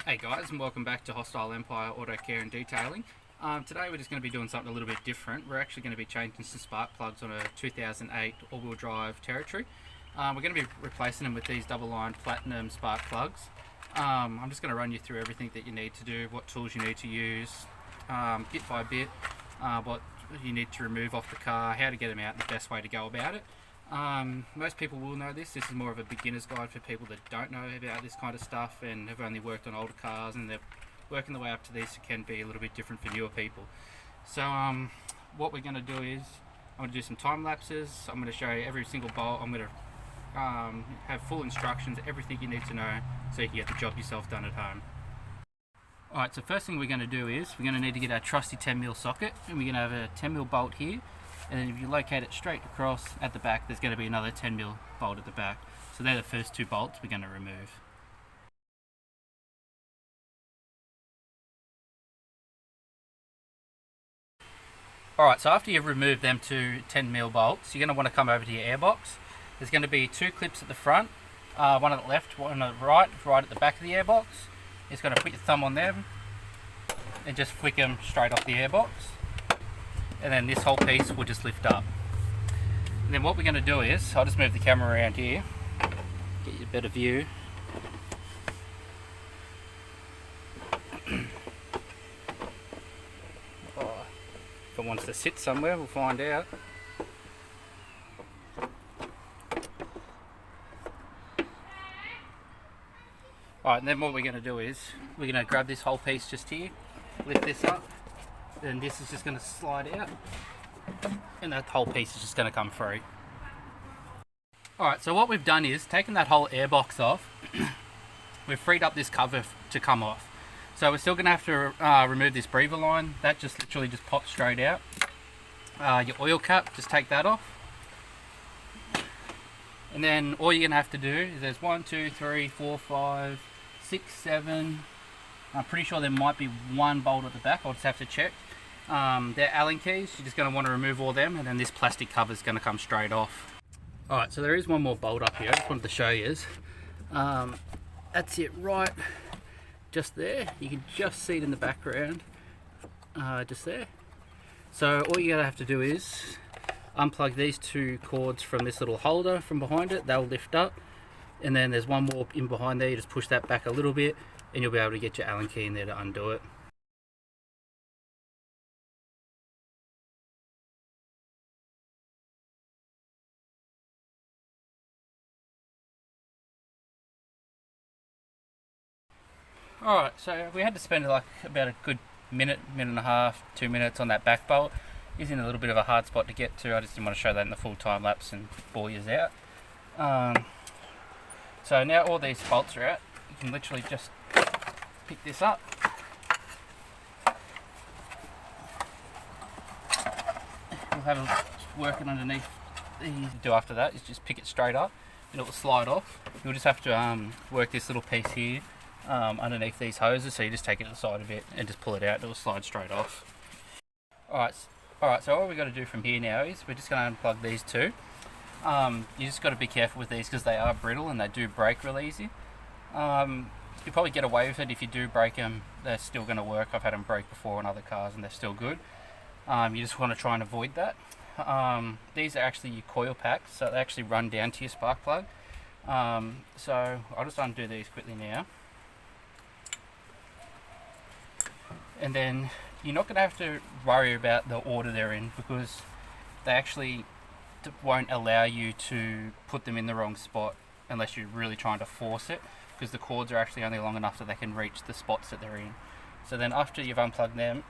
Hey guys, and welcome back to Hostile Empire Auto Care and Detailing. Today we're just going to be doing something a little bit different. We're actually going to be changing some spark plugs on a 2008 all-wheel drive Territory. We're going to be replacing them with these double-line platinum spark plugs. I'm just going to run you through everything that you need to do, what tools you need to use, bit by bit, what you need to remove off the car, how to get them out, and the best way to go about it. Most people will know this. This is more of a beginner's guide for people that don't know about this kind of stuff and have only worked on older cars, and they're working their way up to this. It can be a little bit different for newer people. So what we're going to do is I'm going to do some time lapses. I'm going to show you every single bolt. I'm going to have full instructions, everything you need to know so you can get the job yourself done at home. Alright, so first thing we're going to do is we're going to need to get our trusty 10mm socket, and we're going to have a 10mm bolt here. And then if you locate it straight across at the back, there's going to be another 10mm bolt at the back. So they're the first two bolts we're going to remove. Alright, so after you've removed them two 10mm bolts, you're going to want to come over to your airbox. There's going to be two clips at the front, one at the left, one at the right at the back of the airbox. You're just going to put your thumb on them and just flick them straight off the airbox. And then this whole piece will just lift up. And then what we're going to do is, I'll just move the camera around here, get you a better view. If it wants to sit somewhere, we'll find out. Alright, and then what we're going to do is, we're going to grab this whole piece just here, lift this up. Then this is just going to slide out, and that whole piece is just going to come free. Alright, so what we've done is taken that whole airbox off. We've freed up this cover to come off. So we're still going to have to remove this breather line. That just literally just pops straight out. Your oil cap, just take that off. And then all you're going to have to do is there's 1, 2, 3, 4, 5, 6, 7. I'm pretty sure there might be one bolt at the back. I'll just have to check. They're Allen keys. You're just going to want to remove all them, and then this plastic cover is going to come straight off. Alright, so there is one more bolt up here. I just wanted to show you. That's it right just there. You can just see it in the background. Just there. So all you're going to have to do is unplug these two cords from this little holder from behind it. They'll lift up. And then there's one more in behind there. You just push that back a little bit, and you'll be able to get your Allen key in there to undo it. Alright, so we had to spend like about a good minute and a half, 2 minutes on that back bolt. It's in a little bit of a hard spot to get to. I just didn't want to show that in the full time lapse and bore you out. So now all these bolts are out. You can literally just pick this up. We'll have it working underneath. Easy to do after that is just pick it straight up and it will slide off. You'll just have to work this little piece here underneath these hoses, so you just take it to the side of it and just pull it out. It will slide straight off. Alright, so all we've got to do from here now is we're just going to unplug these two. You just got to be careful with these because they are brittle and they do break real easy. You probably get away with it if you do break them. They're still going to work. I've had them break before on other cars and they're still good. You just want to try and avoid that. These are actually your coil packs, so they actually run down to your spark plug. So I'll just undo these quickly now. And then you're not going to have to worry about the order they're in, because they actually won't allow you to put them in the wrong spot unless you're really trying to force it, because the cords are actually only long enough that they can reach the spots that they're in. So then after you've unplugged them,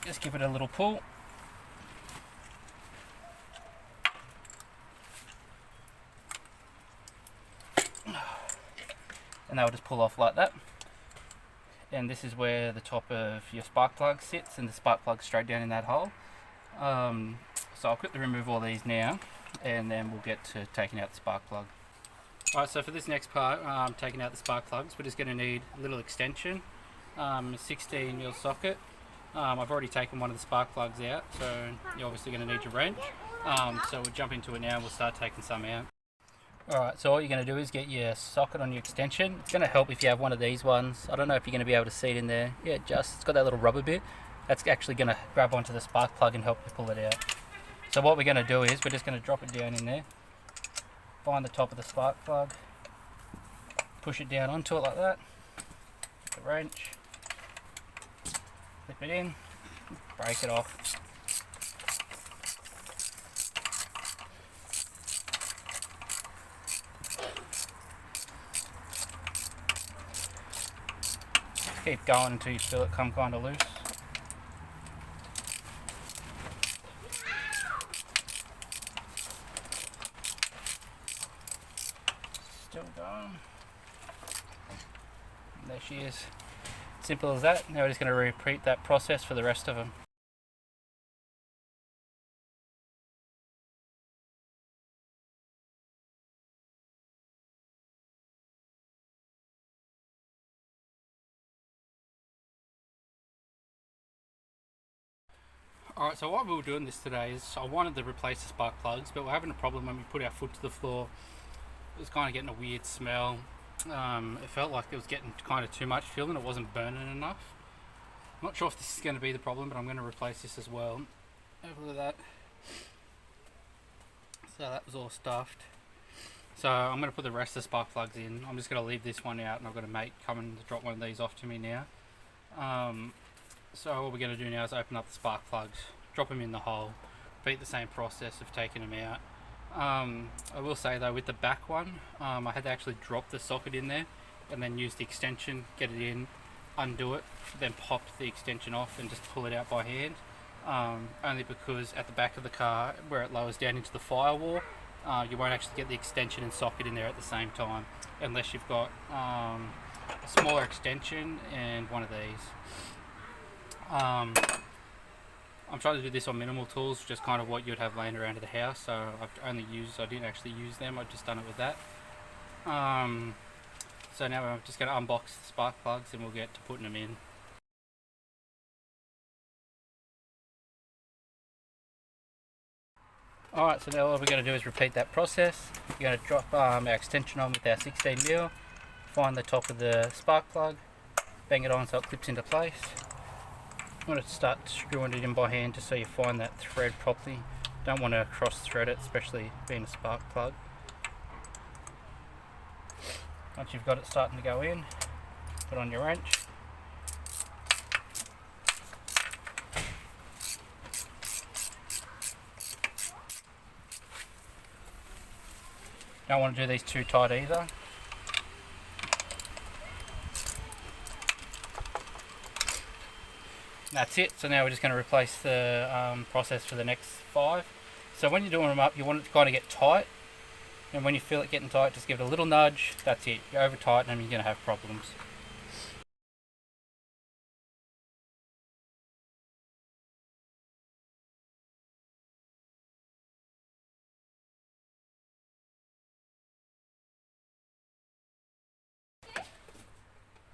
just give it a little pull. And they'll just pull off like that. And this is where the top of your spark plug sits, and the spark plug's straight down in that hole. So I'll quickly remove all these now, and then we'll get to taking out the spark plug. Alright, so for this next part, taking out the spark plugs, we're just going to need a little extension, a 16mm socket. I've already taken one of the spark plugs out, so you're obviously going to need your wrench. So we'll jump into it now and we'll start taking some out. Alright, so all you're going to do is get your socket on your extension. It's going to help if you have one of these ones. I don't know if you're going to be able to see it in there. Yeah, it's got that little rubber bit. That's actually going to grab onto the spark plug and help you pull it out. So what we're going to do is we're just going to drop it down in there. Find the top of the spark plug. Push it down onto it like that. Get the wrench. Flip it in. Break it off. Keep going until you feel it come kind of loose. Still going. And there she is. Simple as that. Now we're just going to repeat that process for the rest of them. Alright, so what we were doing this today is I wanted to replace the spark plugs, but we're having a problem when we put our foot to the floor. It was kind of getting a weird smell. It felt like it was getting kind of too much fuel and it wasn't burning enough. I'm not sure if this is going to be the problem, but I'm going to replace this as well. Have a look at that. So that was all stuffed. So I'm going to put the rest of the spark plugs in. I'm just going to leave this one out, and I've got a mate coming to drop one of these off to me now. So what we're going to do now is open up the spark plugs, drop them in the hole, repeat the same process of taking them out. I will say though, with the back one, I had to actually drop the socket in there and then use the extension, get it in, undo it, then pop the extension off and just pull it out by hand. Only because at the back of the car, where it lowers down into the firewall, you won't actually get the extension and socket in there at the same time, unless you've got a smaller extension and one of these. I'm trying to do this on minimal tools, just kind of what you'd have laying around at the house. So I didn't actually use them. I've just done it with that. So now I'm just going to unbox the spark plugs and we'll get to putting them in. Alright, so now all we're going to do is repeat that process. We're going to drop our extension on with our 16mm, find the top of the spark plug, bang it on so it clips into place. I'm going to start screwing it in by hand just so you find that thread properly. Don't want to cross thread it, especially being a spark plug. Once you've got it starting to go in, put on your wrench. Don't want to do these too tight either. That's it. So now we're just going to replace the process for the next 5. So when you're doing them up, you want it to kind of get tight, and when you feel it getting tight, just give it a little nudge. That's it. You over tighten them, you're going to have problems.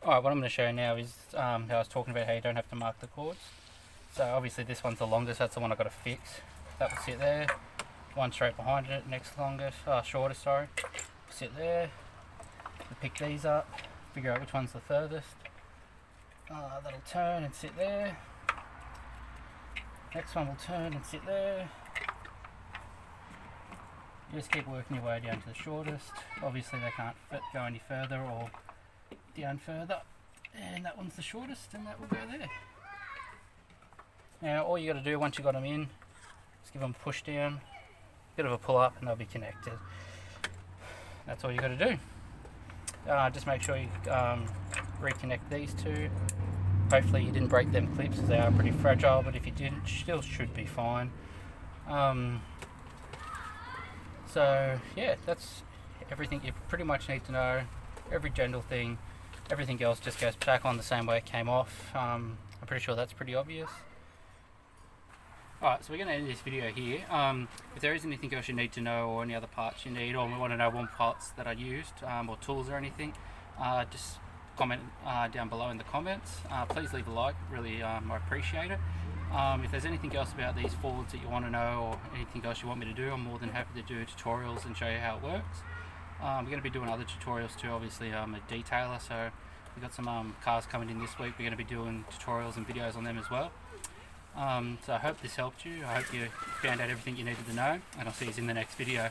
Alright, what I'm going to show you now is how I was talking about how you don't have to mark the cords. So obviously this one's the longest, that's the one I've got to fix. That will sit there. One straight behind it, next longest, shortest, sorry. Sit there. We'll pick these up, figure out which one's the furthest. That'll turn and sit there. Next one will turn and sit there. You just keep working your way down to the shortest. Obviously they can't go any further or down further, and that one's the shortest, and that will go there. Now all you got to do once you got them in, just give them a push down, bit of a pull up, and they'll be connected. That's all you got to do. Just make sure you reconnect these two. Hopefully you didn't break them clips, as they are pretty fragile, but if you didn't, still should be fine. So yeah, that's everything you pretty much need to know. Every general thing. Everything else just goes back on the same way it came off. I'm pretty sure that's pretty obvious. Alright, so we're going to end this video here. If there is anything else you need to know, or any other parts you need, or we want to know what parts that I used, or tools or anything, just comment down below in the comments. Please leave a like, really I appreciate it. If there's anything else about these Fords that you want to know, or anything else you want me to do, I'm more than happy to do tutorials and show you how it works. We're going to be doing other tutorials too, obviously. I'm a detailer, so we've got some cars coming in this week. We're going to be doing tutorials and videos on them as well. So I hope this helped you. I hope you found out everything you needed to know, and I'll see you in the next video.